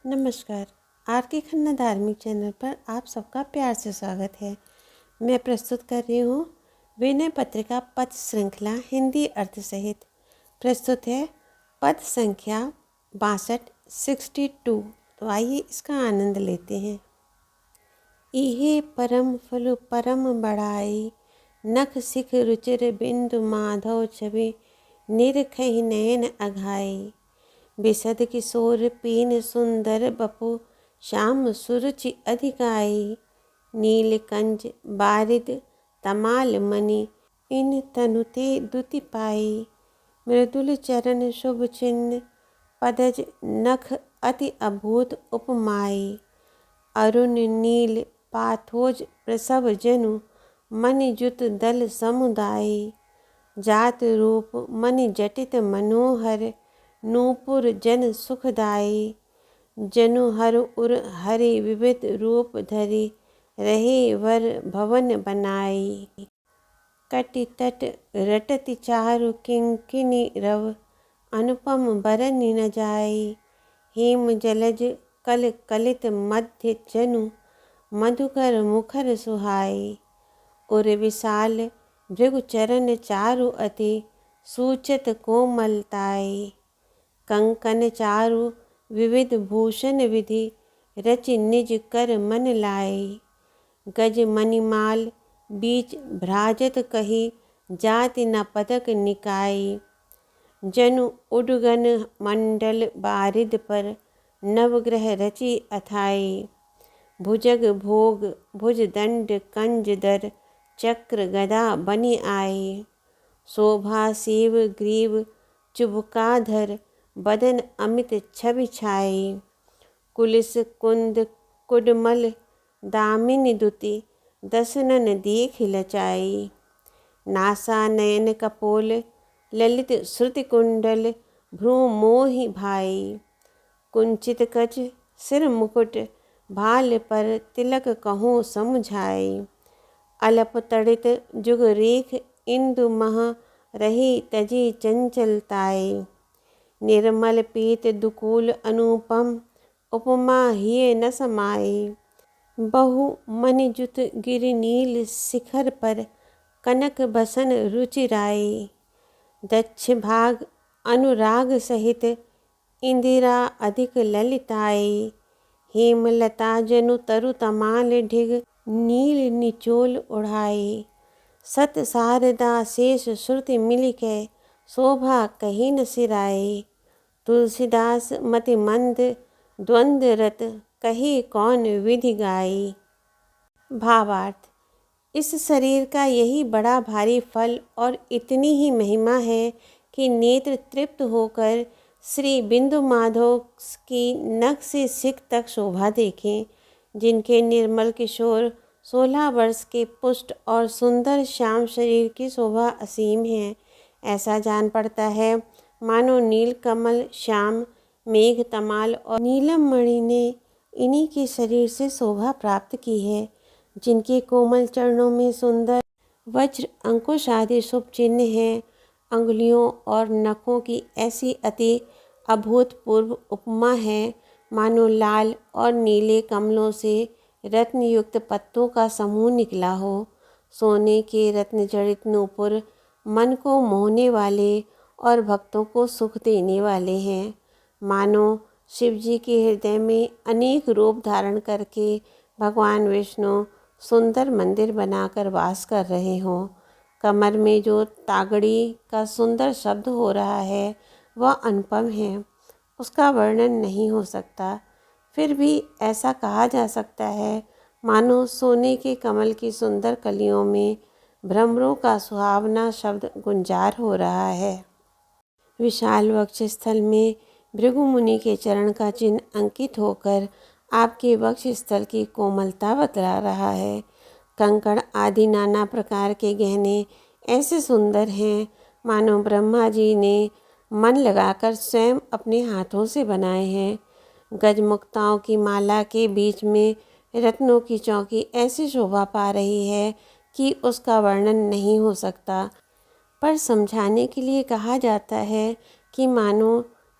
नमस्कार। आर के खन्ना धार्मिक चैनल पर आप सबका प्यार से स्वागत है। मैं प्रस्तुत कर रही हूँ विनय पत्रिका पद श्रृंखला हिंदी अर्थ सहित। प्रस्तुत है पद संख्या 62 तो आइए इसका आनंद लेते हैं। इहे परम फल परम बढ़ाई, नख सिख रुचिर बिंदु माधव छवि, निरखहि नयन अघाई। बिसद किशोर पीन सुंदर बपु, श्याम सुरुचि अधिकाई। नीलकंज बारिद तमाल मणि, इन तनुते दुति पाई। मृदुल चरण शुभ चिन्ह, पदज नख अति अभूत उपमाई। अरुण नील पाथोज प्रसव जनु, मणि जुत दल समुदाय। जात रूप मणि जटित मनोहर, नूपुर जन सुखदाई। जनु हर उर हरि विविध रूप धरि, रहे वर भवन बनाई। कटि तट रटति चारु किंकिनी रव, अनुपम बरनि न जाई। हेम जलज कल कलित मध्य जनु, मधुकर मुखर सुहाई। उर विशाल भृगु चरण चारु अति, सूचत कोमलताई। कंकन चारु विविध भूषण विधि, रचि निज कर मन लाई। गज मणिमाल बीच भ्राजत कही, जाति न पदक निकाई। जनु उडगन मंडल बारिद पर, नवग्रह रचि अथाई। भुजग भोग भुज दंड कंज दर, चक्र गदा बनि आई। शोभा शिव ग्रीव चुबकाधर, बदन अमित छवि छाई। कुलिस कुंद कुडमल दामिनी दुति, दसनन देख लचाई। नासा नयन कपोल ललित श्रुति कुंडल, भ्रू मोहि भाई। कुंचित कच सिर मुकुट, भाल पर तिलक कहूँ समुझाई। अलप तड़ित जुग रेख इंदु मह, रही तजी चंचलताई। निर्मल पीत दुकूल अनुपम, उपमा हिय न समाई। बहु मणिजुत गिरि नील शिखर पर, कनक बसन रुचिराई। दक्ष भाग अनुराग सहित, इंदिरा अधिक ललिताई। हेमलता जनु तरु तमाल ढिग, नील निचोल ओढ़ाई। सत शारदा शेष श्रुति मिलिकै, शोभा कही न सिराई। तुलसीदास मति मंद द्वंद रत, कही कौन विधि गाई। भावार्थ: इस शरीर का यही बड़ा भारी फल और इतनी ही महिमा है कि नेत्र तृप्त होकर श्री बिंदु माधव की नख से सिख तक शोभा देखें। जिनके निर्मल किशोर 16 वर्ष के पुष्ट और सुंदर श्याम शरीर की शोभा असीम है। ऐसा जान पड़ता है मानो नील कमल श्याम मेघ तमाल और नीलम मणि ने इन्हीं के शरीर से शोभा प्राप्त की है। जिनके कोमल चरणों में सुंदर वज्र अंकुश आदि शुभ चिन्ह हैं। अंगुलियों और नखों की ऐसी अति अभूतपूर्व उपमा है मानो लाल और नीले कमलों से रत्न युक्त पत्तों का समूह निकला हो। सोने के रत्न जड़ित नूपुर मन को मोहने वाले और भक्तों को सुख देने वाले हैं। मानो शिवजी के हृदय में अनेक रूप धारण करके भगवान विष्णु सुंदर मंदिर बनाकर वास कर रहे हों। कमर में जो तागड़ी का सुंदर शब्द हो रहा है वह अनुपम है, उसका वर्णन नहीं हो सकता। फिर भी ऐसा कहा जा सकता है मानो सोने के कमल की सुंदर कलियों में भ्रमरों का सुहावना शब्द गुंजार हो रहा है। विशाल वक्षस्थल में भृगु मुनि के चरण का चिन्ह अंकित होकर आपके वक्षस्थल की कोमलता बतला रहा है। कंकड़ आदि नाना प्रकार के गहने ऐसे सुंदर हैं मानो ब्रह्मा जी ने मन लगाकर स्वयं अपने हाथों से बनाए हैं। गजमुक्ताओं की माला के बीच में रत्नों की चौकी ऐसी शोभा पा रही है कि उसका वर्णन नहीं हो सकता। पर समझाने के लिए कहा जाता है कि मानो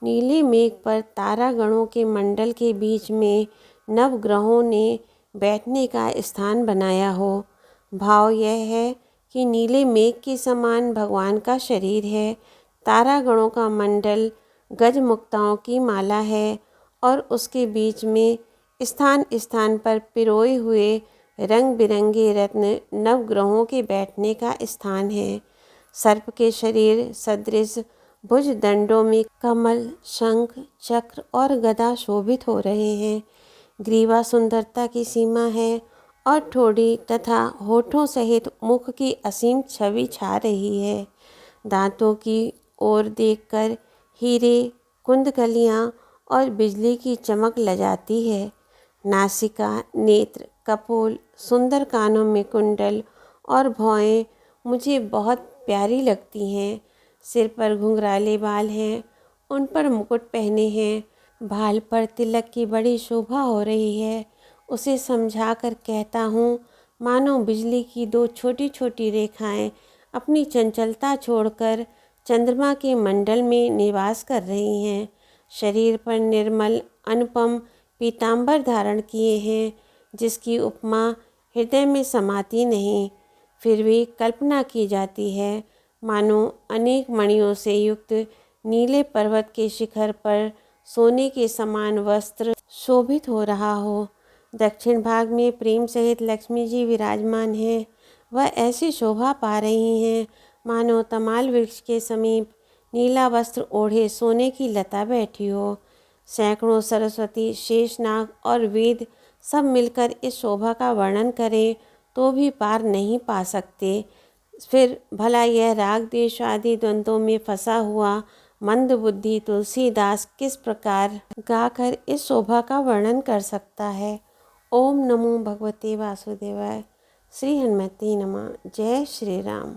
नीले मेघ पर तारागणों के मंडल के बीच में नवग्रहों ने बैठने का स्थान बनाया हो। भाव यह है कि नीले मेघ के समान भगवान का शरीर है, तारागणों का मंडल गजमुक्ताओं की माला है और उसके बीच में स्थान स्थान पर पिरोए हुए रंग बिरंगे रत्न नवग्रहों के बैठने का स्थान है। सर्प के शरीर सदृश भुजदंडों में कमल, शंख, चक्र और गदा शोभित हो रहे हैं। ग्रीवा सुंदरता की सीमा है और ठोड़ी तथा होठों सहित मुख की असीम छवि छा रही है। दांतों की ओर देखकर हीरे, कुंदकलियाँ और बिजली की चमक लजाती है। नासिका, नेत्र, कपोल, सुंदर कानों में कुंडल और भौएं मुझे बहुत प्यारी लगती हैं। सिर पर घुंघराले बाल हैं, उन पर मुकुट पहने हैं। भाल पर तिलक की बड़ी शोभा हो रही है। उसे समझा कर कहता हूँ, मानो बिजली की दो छोटी छोटी रेखाएं अपनी चंचलता छोड़कर चंद्रमा के मंडल में निवास कर रही हैं। शरीर पर निर्मल अनुपम पीतांबर धारण किए हैं, जिसकी उपमा हृदय में समाती नहीं, फिर भी कल्पना की जाती है मानो अनेक मणियों से युक्त नीले पर्वत के शिखर पर सोने के समान वस्त्र शोभित हो रहा हो। दक्षिण भाग में प्रेम सहित लक्ष्मी जी विराजमान हैं। वह ऐसी शोभा पा रही हैं मानो तमाल वृक्ष के समीप नीला वस्त्र ओढ़े सोने की लता बैठी हो। सैकड़ों सरस्वती, शेषनाग और वेद सब मिलकर इस शोभा का वर्णन करें तो भी पार नहीं पा सकते। फिर भला यह राग द्वेष आदि द्वंद्वों में फंसा हुआ मंदबुद्धि तुलसीदास किस प्रकार गाकर इस शोभा का वर्णन कर सकता है। ओम नमो भगवते वासुदेवाय। श्री हनुमते नमः। जय श्री राम।